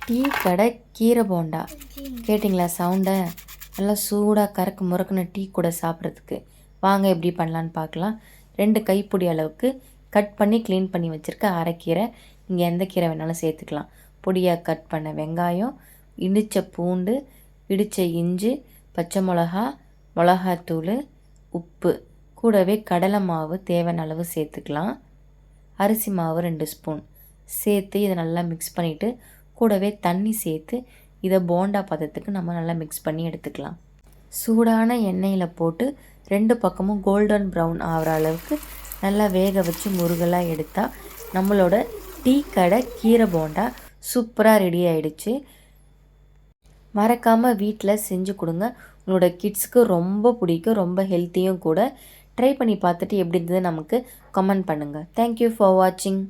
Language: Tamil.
டீ கடை கீரை போண்டா கேட்டிங்களா சவுண்டை? நல்லா சூடாக கறக்கு முறக்குன டீ கூட சாப்பிட்றதுக்கு வாங்க எப்படி பண்ணலான்னு பார்க்கலாம். 2 கைப்பிடி அளவுக்கு கட் பண்ணி க்ளீன் பண்ணி வச்சுருக்க அரைக்கீரை, நீங்கள் எந்த கீரை வேணாலும் சேர்த்துக்கலாம். பொடியாக கட் பண்ண வெங்காயம், இடித்த பூண்டு, இடித்த இஞ்சி, பச்சை மிளகா, மிளகாத்தூள், உப்பு, கூடவே கடலை மாவு தேவையான அளவு சேர்த்துக்கலாம். அரிசி மாவு 2 ஸ்பூன் சேர்த்து இதை நல்லா மிக்ஸ் பண்ணிவிட்டு கூடவே தண்ணி சேர்த்து இதை போண்டா பதத்துக்கு நம்ம நல்லா மிக்ஸ் பண்ணி எடுத்துக்கலாம். சூடான எண்ணெயில் போட்டு 2 பக்கமும் கோல்டன் ப்ரௌன் ஆகிற அளவுக்கு நல்லா வேக வச்சு முருகலாக எடுத்தால் நம்மளோட டீ கடை கீரை போண்டா சூப்பராக ரெடி ஆகிடுச்சு. மறக்காமல் வீட்டில் செஞ்சு கொடுங்க. உங்களோட கிட்ஸுக்கு ரொம்ப பிடிக்கும், ரொம்ப ஹெல்த்தியும் கூட. ட்ரை பண்ணி பார்த்துட்டு எப்படி இருந்தது நமக்கு கமெண்ட் பண்ணுங்கள். தேங்க்யூ ஃபார் வாட்சிங்.